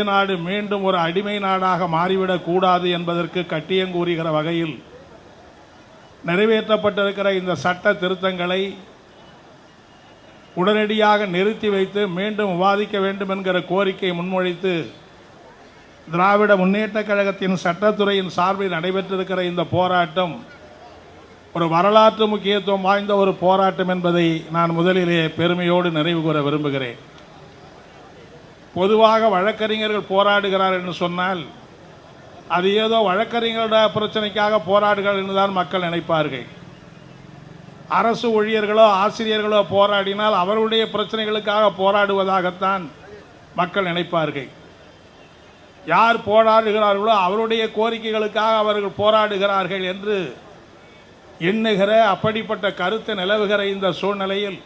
நாடு மீண்டும் ஒரு அடிமை நாடாக மாறிவிடக் கூடாது என்பதற்கு கட்டியங்கூறுகிற வகையில் நிறைவேற்றப்பட்டிருக்கிற இந்த சட்ட திருத்தங்களை உடனடியாக நிறுத்தி வைத்து மீண்டும் விவாதிக்க வேண்டும் என்கிற கோரிக்கை முன்மொழித்து திராவிட முன்னேற்றக் கழகத்தின் சட்டத்துறையின் சார்பில் நடைபெற்றிருக்கிற இந்த போராட்டம் ஒரு வரலாற்று முக்கியத்துவம் வாய்ந்த ஒரு போராட்டம் என்பதை நான் முதலிலே பெருமையோடு நிறைவு கூற விரும்புகிறேன். பொதுவாக வழக்கறிஞர்கள் போராடுகிறார் என்று சொன்னால் அது ஏதோ வழக்கறிஞர்களோட பிரச்சனைக்காக போராடுகிறார் என்றுதான் மக்கள் நினைப்பார்கள். அரசு ஊழியர்களோ ஆசிரியர்களோ போராடினால் அவர்களுடைய பிரச்சனைகளுக்காக போராடுவதாகத்தான் மக்கள் நினைப்பார்கள். யார் போராடுகிறார்களோ அவருடைய கோரிக்கைகளுக்காக அவர்கள் போராடுகிறார்கள் என்று எண்ணுகிற அப்படிப்பட்ட கருத்து நிலவுகிற இந்த சூழ்நிலையில்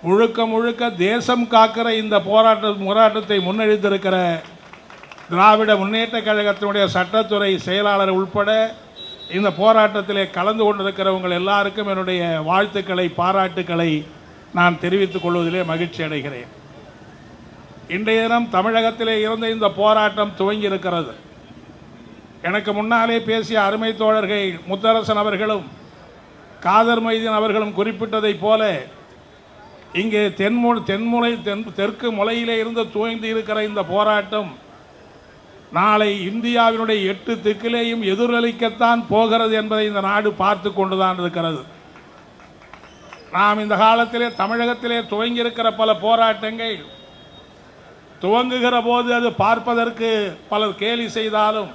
முழுக்க முழுக்க தேசம் காக்கிற இந்த போராட்டத்தை முன்னெடுத்திருக்கிற திராவிட முன்னேற்றக் கழகத்தினுடைய சட்டத்துறை செயலாளர் உட்பட இந்த போராட்டத்திலே கலந்து கொண்டிருக்கிறவங்க எல்லாருக்கும் என்னுடைய வாழ்த்துக்களை பாராட்டுக்களை நான் தெரிவித்துக் கொள்வதிலே மகிழ்ச்சி அடைகிறேன். இன்றைய தினம் தமிழகத்திலே இருந்த இந்த போராட்டம் துவங்கி இருக்கிறது. எனக்கு முன்னாலே பேசிய அருமை தோழர்கள் முத்தரசன் அவர்களும் காதர் மைதீன் அவர்களும் குறிப்பிட்டதை போல இங்கே தெற்கு முலையிலே இருந்து துவங்கி இருக்கிற இந்த போராட்டம் நாளை இந்தியாவினுடைய 8 திக்கிலேயும் எதிரொலிக்கத்தான் போகிறது என்பதை இந்த நாடு பார்த்து கொண்டுதான் இருக்கிறது. நாம் இந்த காலத்திலே தமிழகத்திலே துவங்கி இருக்கிற பல போராட்டங்கள் துவங்குகிற போது அது பார்ப்பதற்கு பலர் கேலி செய்தாலும்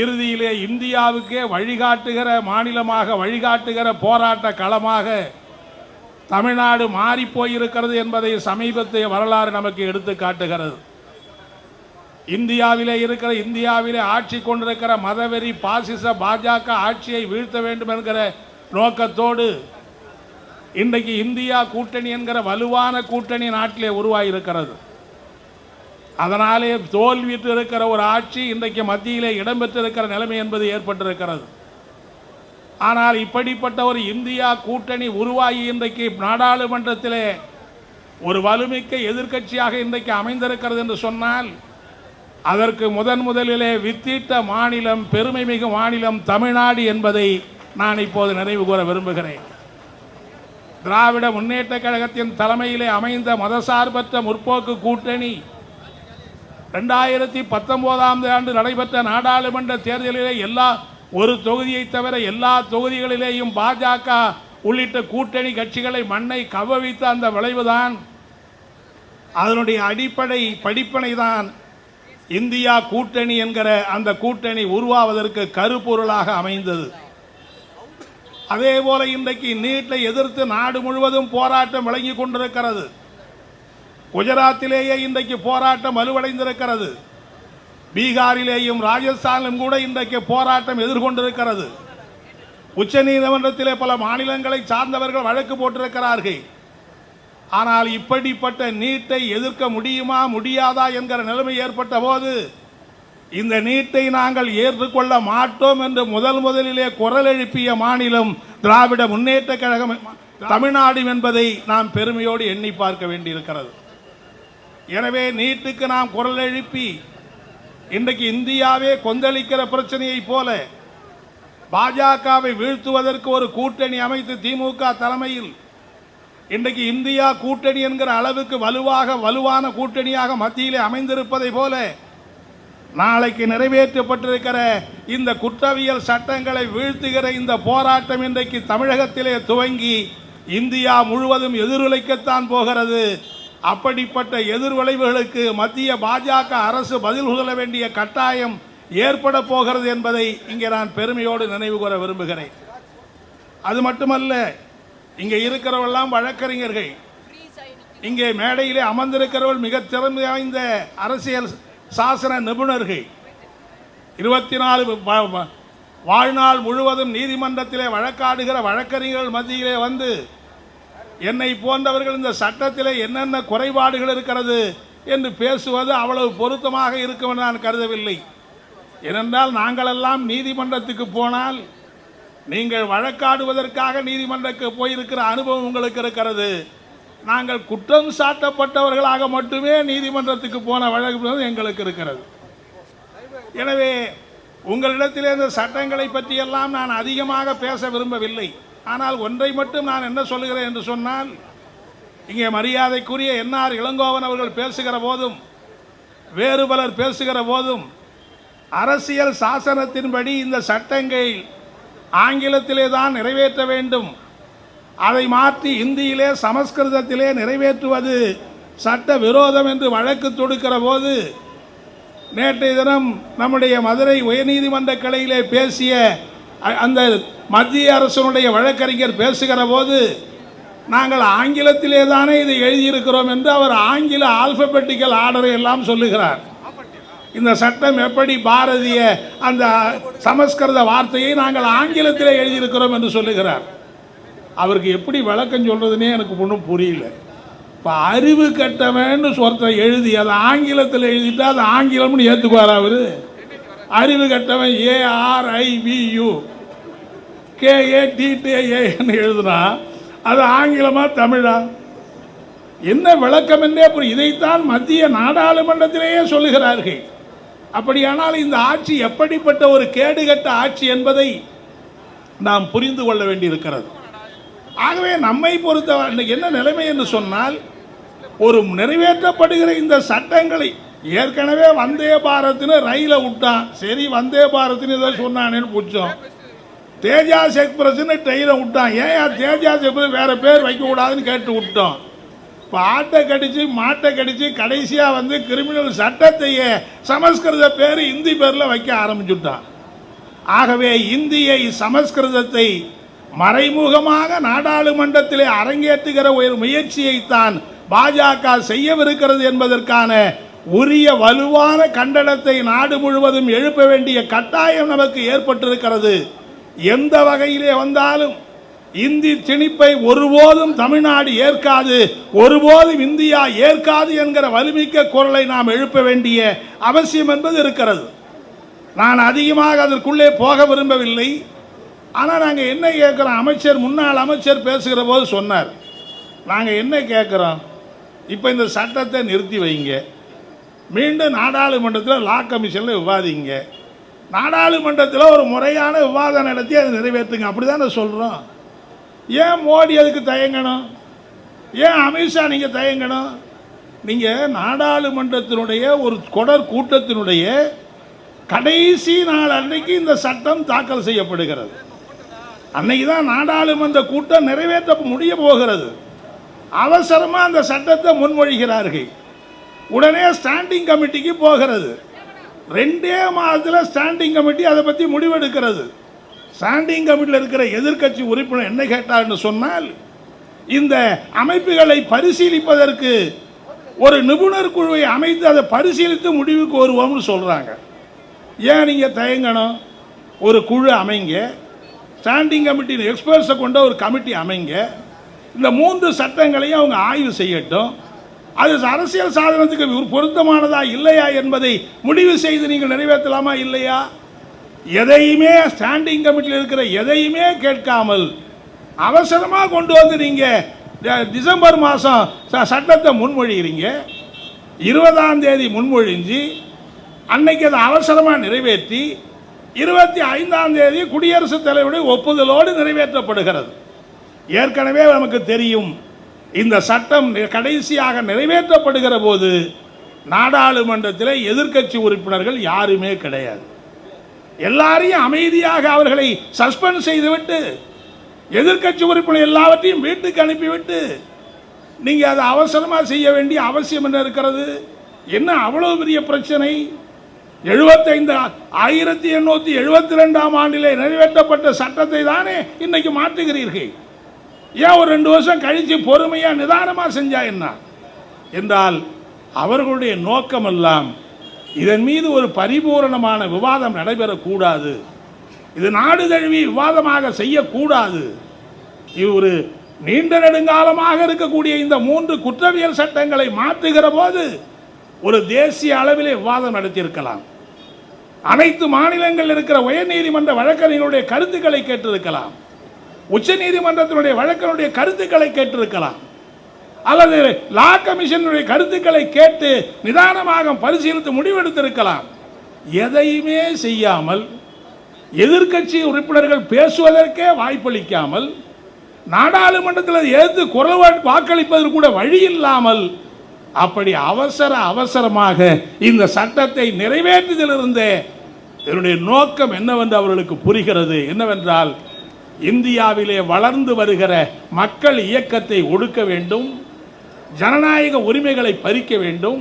இறுதியிலே இந்தியாவுக்கே வழிகாட்டுகிற மாநிலமாக வழிகாட்டுகிற போராட்ட களமாக தமிழ்நாடு மாறி போயிருக்கிறது என்பதை சமீபத்திய வரலாறு நமக்கு எடுத்து காட்டுகிறது. இந்தியாவிலே ஆட்சி கொண்டிருக்கிற மதவெறி பாசிச பாஜக ஆட்சியை வீழ்த்த வேண்டும் என்கிற நோக்கத்தோடு இன்றைக்கு இந்தியா கூட்டணி என்கிற வலுவான கூட்டணி நாட்டிலே உருவாகியிருக்கிறது. அதனாலே தோல்விட்டு இருக்கிற ஒரு ஆட்சி இன்றைக்கு மத்தியிலே இடம்பெற்றிருக்கிற நிலைமை என்பது ஏற்பட்டிருக்கிறது. ஆனால் இப்படிப்பட்ட ஒரு இந்தியா கூட்டணி உருவாகி இன்றைக்கு நாடாளுமன்றத்திலே ஒரு வலுமிக்க எதிர்க்கட்சியாக இன்றைக்கு அமைந்திருக்கிறது என்று சொன்னால் அதற்கு முதலிலே வித்திட்ட மாநிலம் பெருமை மிகு மாநிலம் தமிழ்நாடு என்பதை நான் இப்போது நினைவு கூற விரும்புகிறேன். திராவிட முன்னேற்றக் கழகத்தின் தலைமையிலே அமைந்த மதசார்பற்ற முற்போக்கு கூட்டணி 2019ஆம் ஆண்டு நடைபெற்ற நாடாளுமன்ற தேர்தலிலே ஒரு தொகுதியை தவிர எல்லா தொகுதிகளிலேயும் பாஜக உள்ளிட்ட கூட்டணி கட்சிகளை மண்ணை கவ்வவித்த அந்த விளைவுதான் அதனுடைய அடிப்படை படிப்பனை தான் இந்தியா கூட்டணி என்கிற அந்த கூட்டணி உருவாவதற்கு கருப்பொருளாக அமைந்தது. அதே போல இன்றைக்கு நீட்டை எதிர்த்து நாடு முழுவதும் போராட்டம் விளங்கி கொண்டிருக்கிறது. குஜராத்திலேயே இன்றைக்கு போராட்டம் வலுவடைந்திருக்கிறது. பீகாரிலேயும் ராஜஸ்தானிலும் கூட இன்றைக்கு போராட்டம் எதிர்கொண்டிருக்கிறது. உச்ச நீதிமன்றத்திலே பல மாநிலங்களை சார்ந்தவர்கள் வழக்கு போட்டிருக்கிறார்கள். ஆனால் இப்படிப்பட்ட நீட்டை எதிர்க்க முடியுமா முடியாதா என்கிற நிலைமை ஏற்பட்ட போது இந்த நீட்டை நாங்கள் ஏற்றுக்கொள்ள மாட்டோம் என்று முதலிலே குரல் எழுப்பிய மாநிலம் திராவிட முன்னேற்றக் கழகம் தமிழ்நாடு என்பதை நாம் பெருமையோடு எண்ணி பார்க்க வேண்டியிருக்கிறது. எனவே நீட்டுக்கு நாம் குரல் எழுப்பி இன்றைக்கு இந்தியாவே கொந்தளிக்கிற பிரச்சனையை போல பாஜகவை வீழ்த்துவதற்கு ஒரு கூட்டணி அமைத்து திமுக தலைமையில் இன்றைக்கு இந்தியா கூட்டணி என்கிற அளவுக்கு வலுவான கூட்டணியாக மத்தியிலே அமைந்திருப்பதை போல நாளைக்கு நிறைவேற்றப்பட்டிருக்கிற இந்த குற்றவியல் சட்டங்களை வீழ்த்துகிற இந்த போராட்டம் இன்றைக்கு தமிழகத்திலே துவங்கி இந்தியா முழுவதும் எதிரொலிக்கத்தான் போகிறது. அப்படிப்பட்ட எதிர்விளைவுகளுக்கு மத்திய பாஜக அரசு பதில் சொல்ல வேண்டிய கட்டாயம் ஏற்பட போகிறது என்பதை இங்கே நான் பெருமையோடு நினைவு கூற விரும்புகிறேன். அது மட்டுமல்ல, இங்கே இருக்கிறவெல்லாம் வழக்கறிஞர்கள், இங்கே மேடையிலே அமர்ந்திருக்கிறவர்கள் மிக திறமை வாய்ந்த அரசியல் சாசன நிபுணர்கள். 24 வாழ்நாள் முழுவதும் நீதிமன்றத்திலே வழக்காடுகிற வழக்கறிஞர்கள் மத்தியிலே வந்து என்னை போன்றவர்கள் இந்த சட்டத்திலே என்னென்ன குறைபாடுகள் இருக்கிறது என்று பேசுவது அவ்வளவு பொருத்தமாக இருக்கும் என்று நான் கருதவில்லை. ஏனென்றால் நாங்களெல்லாம் நீதிமன்றத்துக்கு போனால் நீங்கள் வழக்காடுவதற்காக நீதிமன்றத்துக்கு போயிருக்கிற அனுபவம் உங்களுக்கு இருக்கிறது. நாங்கள் குற்றம் சாட்டப்பட்டவர்களாக மட்டுமே நீதிமன்றத்துக்கு போன வழக்கு எங்களுக்கு இருக்கிறது. எனவே உங்களிடத்திலே இந்த சட்டங்களை பற்றியெல்லாம் நான் அதிகமாக பேச விரும்பவில்லை. ஆனால் ஒன்றை மட்டும் நான் என்ன சொல்லுகிறேன் என்று சொன்னால், இங்கே மரியாதைக்குரிய என்ஆர் இளங்கோவன் அவர்கள் பேசுகிற போதும் வேறு பலர் பேசுகிற போதும் அரசியல் சாசனத்தின்படி இந்த சட்டங்கள் ஆங்கிலத்திலே தான் நிறைவேற்ற வேண்டும், அதை மாற்றி இந்தியிலே சமஸ்கிருதத்திலே நிறைவேற்றுவது சட்ட விரோதம் என்று வழக்கு தொடுக்கிற போது, நேற்றைய தினம் நம்முடைய மதுரை உயர்நீதிமன்ற கிளையிலே பேசிய அந்த மத்திய அரசினுடைய வழக்கறிஞர் பேசுகிற போது, நாங்கள் ஆங்கிலத்திலே தானே இதை எழுதியிருக்கிறோம் என்று அவர் ஆங்கில ஆல்பபெட்டிக்கல் ஆர்டரை எல்லாம் சொல்லுகிறார். இந்த சட்டம் எப்படி பாரதிய அந்த சமஸ்கிருத வார்த்தையை நாங்கள் ஆங்கிலத்திலே எழுதியிருக்கிறோம் என்று சொல்லுகிறார். அவருக்கு எப்படி விளக்கம் சொல்றதுன்னே எனக்கு ஒன்றும் புரியல. இப்போ அறிவு கட்டவன்னு ஒருத்தர் எழுதி அதை ஆங்கிலத்தில் எழுதிட்டா அது ஆங்கிலம்னு ஏற்றுக்குவார் அவர்? அறிவு கட்டவன் ARIVU KATTAன்னு எழுதுனா அது ஆங்கிலமா தமிழா? என்ன விளக்கம் என்றே புரியும். இதைத்தான் மத்திய நாடாளுமன்றத்திலேயே சொல்லுகிறார்கள். அப்படியானால் இந்த ஆட்சி எப்படிப்பட்ட ஒரு கேடுகட்ட ஆட்சி என்பதை நாம் புரிந்து கொள்ள வேண்டியிருக்கிறது. ஆகவே நம்மை பொறுத்த என்ன நிலைமை என்று சொன்னால், ஒரு நிறைவேற்றப்படுகிற இந்த சட்டங்களை ஏற்கனவே வந்தே பாரத்னு ரயில விட்டான். சரி, வந்தே பாரத்னு ஏதோ சொன்னானேன்னு புடிச்சோம். தேஜாஸ் எக்ஸ்பிரஸ்ன்னு ட்ரெயினை விட்டான். ஏன் தேஜாஸ் எக்ஸ்பிரஸ் வேற பேர் வைக்க கூடாதுன்னு கேட்டு விட்டோம். இப்போ ஆட்டை கடிச்சு மாட்டை கடிச்சு கடைசியாக வந்து கிரிமினல் சட்டத்தையே சமஸ்கிருத பேர் இந்தி பேரில் வைக்க ஆரம்பிச்சுட்டான். ஆகவே இந்தியை சமஸ்கிருதத்தை மறைமுகமாக நாடாளுமன்றத்திலே அரங்கேற்றுகிற ஒரு முயற்சியைத்தான் பாஜக செய்யவிருக்கிறது என்பதற்கான உரிய வலுவான கண்டனத்தை நாடு முழுவதும் எழுப்ப வேண்டிய கட்டாயம் நமக்கு ஏற்பட்டிருக்கிறது. எந்த வகையிலே வந்தாலும் இந்தி திணிப்பை ஒருபோதும் தமிழ்நாடு ஏற்காது, ஒருபோதும் இந்தியா ஏற்காது என்கிற வலிமிக்க குரலை நாம் எழுப்ப வேண்டிய அவசியம் என்பது இருக்கிறது. நான் அதிகமாக அதற்குள்ளே போக விரும்பவில்லை. ஆனால் நாங்கள் என்ன கேட்குறோம், அமைச்சர் முன்னாள் அமைச்சர் பேசுகிற போது சொன்னார், நாங்கள் என்ன கேட்குறோம், இப்போ இந்த சட்டத்தை நிறுத்தி வைங்க, மீண்டும் நாடாளுமன்றத்தில் லா கமிஷனில் விவாதிங்க, நாடாளுமன்றத்தில் ஒரு முறையான விவாதம் நடத்தி அதை நிறைவேற்றுங்க, அப்படி தானே சொல்கிறோம். ஏன் மோடி அதுக்கு தயங்கணும்? ஏன் அமித்ஷா நீங்கள் தயங்கணும்? நீங்கள் நாடாளுமன்றத்தினுடைய ஒரு தொடர் கூட்டத்தினுடைய கடைசி நாள் அன்னைக்கு இந்த சட்டம் தாக்கல் செய்யப்படுகிறது. அன்னைக்கு தான் நாடாளுமன்ற கூட்டம் நிறைவேற்ற முடிய போகிறது. அவசரமாக அந்த சட்டத்தை முன்மொழிகிறார்கள். உடனே ஸ்டாண்டிங் கமிட்டிக்கு போகிறது. 2 மாதத்தில் ஸ்டாண்டிங் கமிட்டி அதை பற்றி முடிவெடுக்கிறது. ஸ்டாண்டிங் கமிட்டியில் இருக்கிற எதிர்க்கட்சி உறுப்பினர் என்ன கேட்டார்னு சொன்னால், இந்த அமைப்புகளை பரிசீலிப்பதற்கு ஒரு நிபுணர் குழுவை அமைத்து அதை பரிசீலித்து முடிவுக்கு வருவோம்னு சொல்கிறாங்க. ஏன் நீங்கள் தயங்கணும்? ஒரு குழு அமைங்க, ஸ்டாண்டிங் கமிட்டி எக்ஸ்பர்ட்ஸை கொண்ட ஒரு கமிட்டி அமைங்க, இந்த 3 சட்டங்களையும் அவங்க ஆய்வு செய்யட்டும், அது அரசியல் சாதனத்துக்கு பொருத்தமானதா இல்லையா என்பதை முடிவு செய்து நீங்கள் நிறைவேற்றலாமா இல்லையா? எதையுமே ஸ்டாண்டிங் கமிட்டியில் இருக்கிற எதையுமே கேட்காமல் அவசரமாக கொண்டு வந்து நீங்கள் டிசம்பர் மாதம் சட்டத்தை முன்மொழிகிறீங்க. 20ஆம் தேதி முன்மொழிஞ்சு அன்னைக்கு அதை அவசரமாக நிறைவேற்றி 25ஆம் தேதி குடியரசுத் தலைவருடைய ஒப்புதலோடு நிறைவேற்றப்படுகிறது. ஏற்கனவே நமக்கு தெரியும், இந்த சட்டம் கடைசியாக நிறைவேற்றப்படுகிற போது நாடாளுமன்றத்தில் எதிர்க்கட்சி உறுப்பினர்கள் யாருமே கிடையாது. எல்லாரையும் அமைதியாக அவர்களை சஸ்பெண்ட் செய்துவிட்டு எதிர்க்கட்சி உறுப்பினர் எல்லாவற்றையும் வீட்டுக்கு அனுப்பிவிட்டு நீங்கள் அதை அவசரமாக செய்ய வேண்டிய அவசியம் என்ன இருக்கிறது? என்ன அவ்வளவு பெரிய பிரச்சனை? 1872ஆம் ஆண்டிலே நிறைவேற்றப்பட்ட சட்டத்தை தானே இன்னைக்கு மாற்றுகிறீர்கள். ஏன் ஒரு 2 வருஷம் கழித்து பொறுமையாக நிதானமாக செஞ்சா என்ன என்றால், அவர்களுடைய நோக்கமெல்லாம் இதன் மீது ஒரு பரிபூரணமான விவாதம் நடைபெறக்கூடாது, இது நாடு தழுவி விவாதமாக செய்யக்கூடாது. இது ஒரு நீண்ட நெடுங்காலமாக இருக்கக்கூடிய இந்த 3 குற்றவியல் சட்டங்களை மாற்றுகிற போது ஒரு தேசிய அளவிலே விவாதம் நடத்தியிருக்கலாம். அனைத்து மாநிலங்களில் இருக்கிற உயர்நீதிமன்ற வழக்கறிஞர்களுடைய கருத்துக்களை கேட்டிருக்கலாம். உச்ச நீதிமன்றத்தினுடைய வழக்கறிஞருடைய கருத்துக்களை கேட்டிருக்கலாம். அல்லது லா கமிஷனுடைய கருத்துக்களை கேட்டு நிதானமாக பரிசீலித்து முடிவெடுத்திருக்கலாம். எதையுமே செய்யாமல் எதிர்க்கட்சி உறுப்பினர்கள் பேசுவதற்கே வாய்ப்பளிக்காமல் நாடாளுமன்றத்தில் எதிர்த்து குரல் வாக்களிப்பதற்கு கூட வழி இல்லாமல் அப்படி அவசரமாக இந்த சட்டத்தை நிறைவேற்றுவதிலிருந்தே இதனுடைய நோக்கம் என்னவென்று அவர்களுக்கு புரிகிறது. என்னவென்றால், இந்தியாவிலே வளர்ந்து வருகிற மக்கள் இயக்கத்தை ஒடுக்க வேண்டும், ஜனநாயக உரிமைகளை பறிக்க வேண்டும்,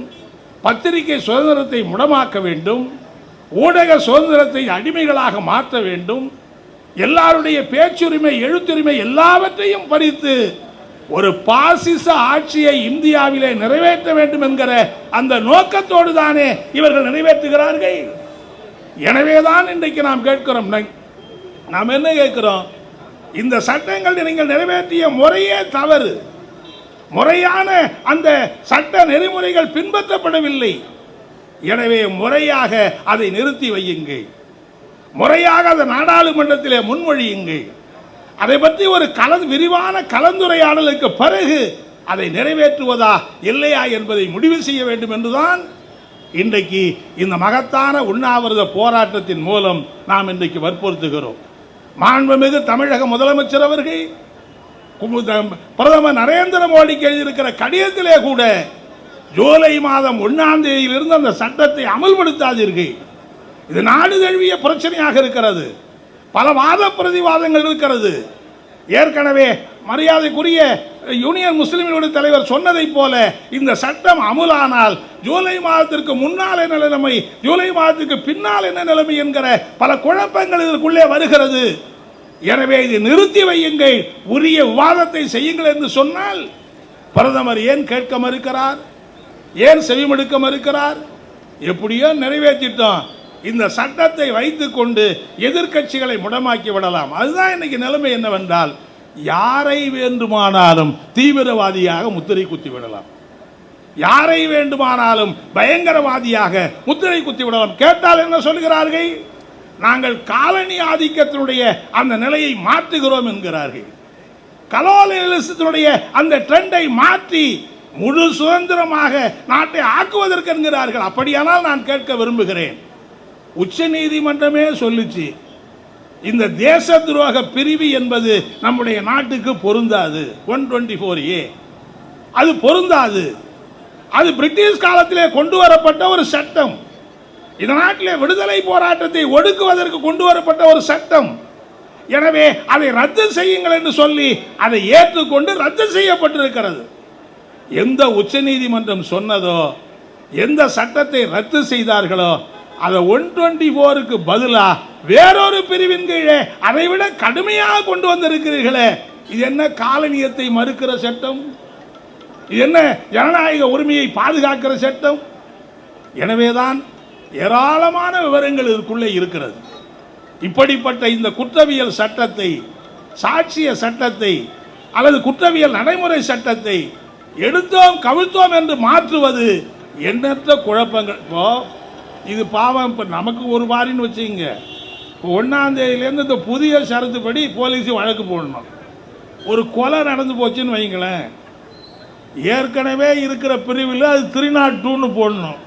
பத்திரிகை சுதந்திரத்தை முடமாக்க வேண்டும், ஊடக சுதந்திரத்தை அடிமைகளாக மாற்ற வேண்டும், எல்லாருடைய பேச்சுரிமை எழுத்துரிமை எல்லாவற்றையும் பறித்து ஒரு பாசிச ஆட்சியை இந்தியாவிலே நிறைவேற்ற வேண்டும் என்கிற அந்த நோக்கத்தோடு தானே இவர்கள் நிறைவேற்றுகிறார்கள். எனவேதான் இன்றைக்கு நாம் கேட்கிறோம், நாம் என்ன கேட்கிறோம்? இந்த சட்டங்கள் நீங்கள் நிறைவேற்றிய முறையே தவறு, முறையான அந்த சட்ட நெறிமுறைகள் பின்பற்றப்படவில்லை. எனவே முறையாக அதை நிறுத்தி வையுங்கள், முறையாக அதை நாடாளுமன்றத்திலே முன்மொழியுங்கள். அதை பற்றி ஒரு விரிவான கலந்துரையாடலுக்கு பிறகு அதை நிறைவேற்றுவதா இல்லையா என்பதை முடிவு செய்ய வேண்டும் என்றுதான் இன்றைக்கு இந்த மகத்தான உண்ணாவிரத போராட்டத்தின் மூலம் நாம் இன்றைக்கு வற்புறுத்துகிறோம். மாண்புமிகு தமிழக முதலமைச்சர் அவர்கள் பிரதமர் நரேந்திர மோடிக்கு எழுதியிருக்கிற கடிதத்திலே கூட ஜூலை மாதம் 1ஆம் தேதியிலிருந்து அந்த சட்டத்தை அமல்படுத்தாதீர்கள். இது நாடு தழுவிய பிரச்சனையாக இருக்கிறது, பல வாத பிரதிவாதங்கள் இருக்கிறது. ஏற்கனவே மரியாதைக்குரிய யூனியன் முஸ்லிம்களுடைய தலைவர் சொன்னதை போல இந்த சட்டம் அமுலானால் ஜூலை மாதத்திற்கு முன்னால் என்ன நிலைமை, ஜூலை மாதத்துக்கு பின்னால் என்ன நிலைமை என்கிற பல குழப்பங்கள் இதற்குள்ளே வருகிறது. எனவே இது நிறுத்தி வையுங்கள், உரிய விவாதத்தை செய்யுங்கள் என்று சொன்னால் பிரதமர் ஏன் கேட்க மறுக்கிறார், ஏன் செவிமடுக்க மறுக்கிறார்? எப்படியோ நிறைவேற்றிட்டோம், இந்த சட்டத்தை வைத்துக் கொண்டு எதிர்க்கட்சிகளை முடமாக்கி விடலாம். அதுதான் இன்னைக்கு நிலைமை. என்னவென்றால், யாரை வேண்டுமானாலும் தீவிரவாதியாக முத்திரை குத்தி விடலாம், யாரை வேண்டுமானாலும் பயங்கரவாதியாக முத்திரை குத்தி விடலாம். கேட்டால் என்ன சொல்கிறார்கள்? நாங்கள் காலனி ஆதிக்கத்தினுடைய அந்த நிலையை மாற்றுகிறோம் என்கிறார்கள். கலோனியலிசத்தினுடைய அந்த ட்ரெண்டை மாற்றி முழு சுதந்திரமாக நாட்டை ஆக்குவதற்கு என்கிறார்கள். அப்படியானால் நான் கேட்க விரும்புகிறேன், உச்ச நீதிமன்றமே சொல்லுச்சு, இந்த தேச துரோக பிரிவு என்பது நம்முடைய நாட்டுக்கு பொருந்தாது. 124A அது பொருந்தாது. அது பிரிட்டிஷ் காலத்திலே கொண்டு வரப்பட்ட ஒரு சட்டம், இந்த நாட்டிலே விடுதலை போராட்டத்தை ஒடுக்குவதற்கு கொண்டு வரப்பட்ட ஒரு சட்டம். எனவே அதை ரத்து செய்யுங்கள் என்று சொல்லி அதை ஏற்றுக்கொண்டு ரத்து செய்யப்பட்டிருக்கிறது. எந்த உச்ச நீதிமன்றம் சொன்னதோ, எந்த சட்டத்தை ரத்து செய்தார்களோ அதை 124க்கு பதிலாக வேறொரு பிரிவின் கீழே அதைவிட கடுமையாக கொண்டு வந்திருக்கிறீர்களே, இது என்ன காலனியத்தை மறுக்கிற சட்டம்? இது என்ன ஜனநாயக உரிமையை பாதுகாக்கிற சட்டம்? எனவேதான் ஏராளமான விவரங்கள் இதற்குள்ளே இருக்கிறது. இப்படிப்பட்ட இந்த குற்றவியல் சட்டத்தை, சாட்சிய சட்டத்தை அல்லது குற்றவியல் நடைமுறை சட்டத்தை எடுத்தோம் கவிழ்த்தோம் என்று மாற்றுவது எண்ணற்ற குழப்பங்கள். இப்போ இது பாவம், இப்போ நமக்கு ஒரு மாதிரின்னு வச்சுங்க, இப்போ 1ஆம் தேதியிலேருந்து இந்த புதிய சரத்துப்படி போலீஸு வழக்கு போடணும். ஒரு கொலை நடந்து போச்சுன்னு வைங்களேன், ஏற்கனவே இருக்கிற பிரிவில் அது 302ன்னு போடணும்.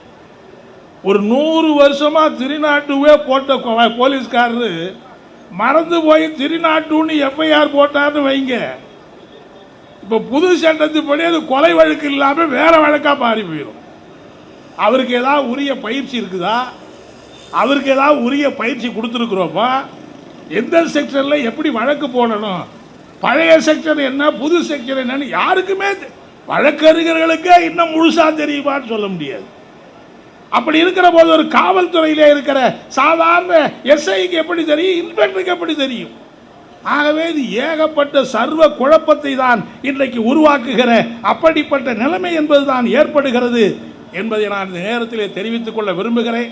ஒரு 100 வருஷமாக 302வே போட்ட போலீஸ்காரரு மறந்து போய் 302ன்னு எஃப்ஐஆர் போட்டார்னு வைங்க, இப்போ புது சட்டத்துப்படி அது கொலை வழக்கு இல்லாமல் வேற வழக்காக மாறி போயிடும். அவருக்கு ஏதாவது உரிய பயிற்சி இருக்குதா? அவருக்கு ஏதாவது உரிய பயிற்சி கொடுத்துருக்குறோமா? எந்த செக்ஷனில் எப்படி வழக்கு போடணும், பழைய செக்ஷன் என்ன புது செக்ஷன் என்னன்னு யாருக்குமே வழக்கறிஞர்களுக்கே இன்னும் முழுசா தெரியுமான்னு சொல்ல முடியாது. அப்படி இருக்கிற போது ஒரு காவல்துறையிலே இருக்கிற சாதாரண எஸ்ஐக்கு எப்படி தெரியும், இன்ஸ்பெக்டருக்கு எப்படி தெரியும்? ஆகவே இது ஏகப்பட்ட சர்வ குழப்பத்தை தான் இன்றைக்கு உருவாக்குகிற அப்படிப்பட்ட நிலைமை என்பதுதான் ஏற்படுகிறது என்பதை நான் இந்த நேரத்திலே தெரிவித்துக் கொள்ள விரும்புகிறேன்.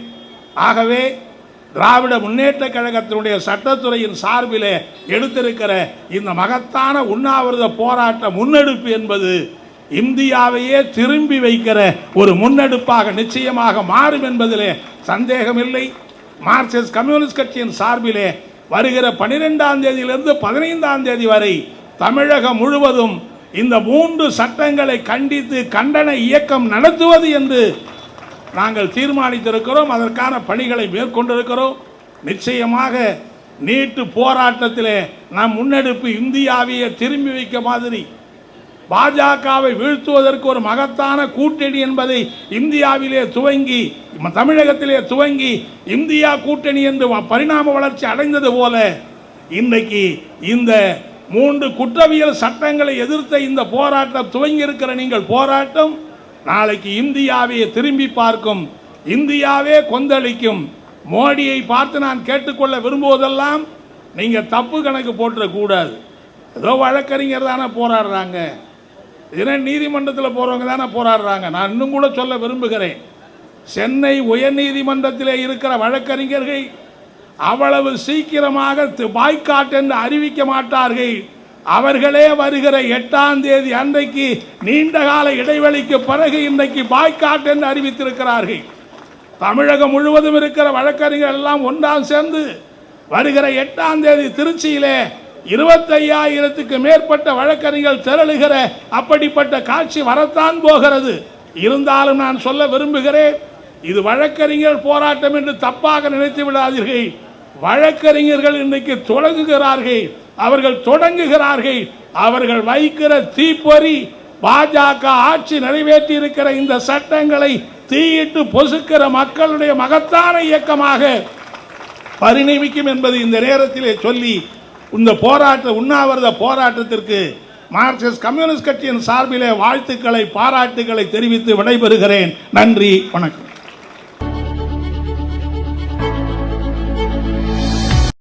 ஆகவே திராவிட முன்னேற்ற கழகத்தினுடைய சட்டத்துறையின் சார்பிலே எடுத்திருக்கிற இந்த மகத்தான உண்ணாவிரத போராட்ட முன்னெடுப்பு என்பது இந்தியாவையே திரும்பி வைக்கிற ஒரு முன்னெடுப்பாக நிச்சயமாக மாறும் என்பதிலே சந்தேகமில்லை. மார்க்சிஸ்ட் கம்யூனிஸ்ட் கட்சியின் சார்பிலே வருகிற 12ஆம் தேதியிலிருந்து 15ஆம் தேதி வரை தமிழகம் முழுவதும் இந்த 3 சட்டங்களை கண்டித்து கண்டன இயக்கம் நடத்துவது என்று நாங்கள் தீர்மானித்திருக்கிறோம். அதற்கான பணிகளை மேற்கொண்டிருக்கிறோம். நிச்சயமாக நீட்டு போராட்டத்திலே நம் முன்னெடுப்பு இந்தியாவையே திரும்பி வைக்க மாதிரி பாஜகவை வீழ்த்துவதற்கு ஒரு மகத்தான கூட்டணி என்பதை இந்தியாவிலே துவங்கி தமிழகத்திலே துவங்கி இந்தியா கூட்டணி என்று பரிணாம வளர்ச்சி அடைந்தது போல இன்றைக்கு இந்த 3 குற்றவியல் சட்டங்களை எதிர்த்த இந்த போராட்டம் துவங்கி இருக்கிற நீங்கள் போராட்டம் நாளைக்கு இந்தியாவை திரும்பி பார்க்கும், இந்தியாவே கொந்தளிக்கும். மோடியை பார்த்து நான் கேட்டுக்கொள்ள விரும்புவதெல்லாம் நீங்க தப்பு கணக்கு போட்டுறக்கூடாது. ஏதோ வழக்கறிஞர் தானே போராடுறாங்க, நீதிமன்றத்தில் போறவங்க தானே போராடுறாங்க. நான் இன்னும் கூட சொல்ல விரும்புகிறேன், சென்னை உயர்நீதிமன்றத்தில் இருக்கிற வழக்கறிஞர்கள் அவ்வளவு சீக்கிரமாக பாய்காட் என்று அறிவிக்க மாட்டார்கள். அவர்களே வருகிற 8ஆம் தேதி அன்றைக்கு நீண்டகால இடைவெளிக்கு பிறகு இன்றைக்கு பாய்காட் என்று அறிவித்திருக்கிறார்கள். தமிழகம் முழுவதும் இருக்கிற வழக்கறிஞர்கள் எல்லாம் ஒன்றாம் சேர்ந்து வருகிற 8ஆம் தேதி திருச்சியிலே 25,000க்கு மேற்பட்ட வழக்கறிஞர்கள் திரளுகிற அப்படிப்பட்ட காட்சி வரத்தான் போகிறது. இருந்தாலும் நான் சொல்ல விரும்புகிறேன், இது வழக்கறிஞர் போராட்டம் என்று தப்பாக நினைத்து விடாதீர்கள். வழக்கறிஞர்கள் இன்றைக்கு தொடங்குகிறார்கள், அவர்கள் வைக்கிற தீப்பொறி பாஜக ஆட்சி நிறைவேற்றி இருக்கிற இந்த சட்டங்களை தீயிட்டு பொசுக்கிற மக்களுடைய மகத்தான இயக்கமாக பரிணமிக்கும் என்பது இந்த நேரத்திலே சொல்லி இந்த உண்ணாவிரத போராட்டத்திற்கு மார்க்சிஸ்ட் கம்யூனிஸ்ட் கட்சியின் சார்பிலே வாழ்த்துக்களை பாராட்டுகளை தெரிவித்து விடைபெறுகிறேன். நன்றி, வணக்கம்.